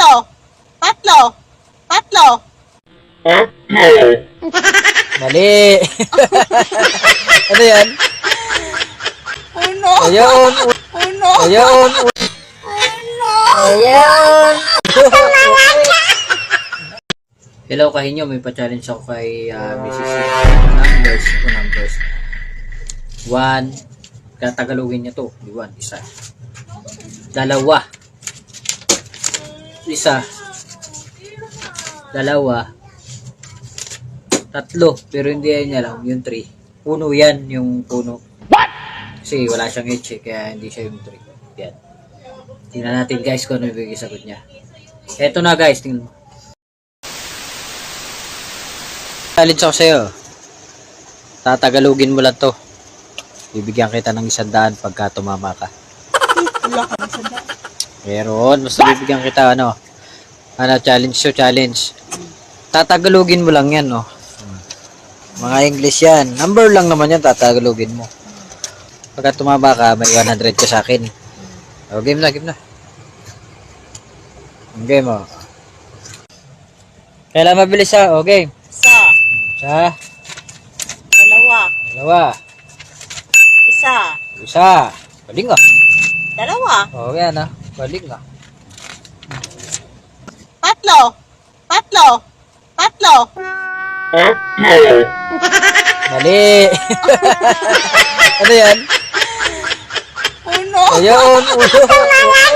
Tatlo. Tatlo. Tatlo. Mali. Ano yan? Uno. Ayun. Uno. Ayun. Uno. Ayun. Hello kahinyo, may pa-challenge ako kay Mrs. Numbers. 1. Tagalogin niya to. 1. Isa. Dalawa. Isa. Dalawa. Tatlo. Pero hindi yan niya lang. Yung 3. Puno yan. Yung puno. What? Kasi wala siyang H kaya hindi siya yung 3. Yan. Tingnan natin guys kung ano yung sagot niya. Eto na guys. Tingnan mo. Challenge ako sa'yo. Tatagalogin mo lang to. Bibigyan kita ng 100 pagka tumama ka. Wala ka na sa daan. Meron. Basta bibigyan kita challenge. Tatagalogin mo lang yan, no? Mga English yan. Number lang naman yan, tatagalogin mo. Pagka tumaba ka, may 100 ka sa akin. O, game na. Ang game, o. Kailan mabilis ha? O, game. Isa. Isa. Dalawa. Isa. Baling ka. Dalawa. O, yan ha. Baling ka. Tatlo. Tatlo. Tatlo. Mali. Ano yan? Uno. Ayun. Uno.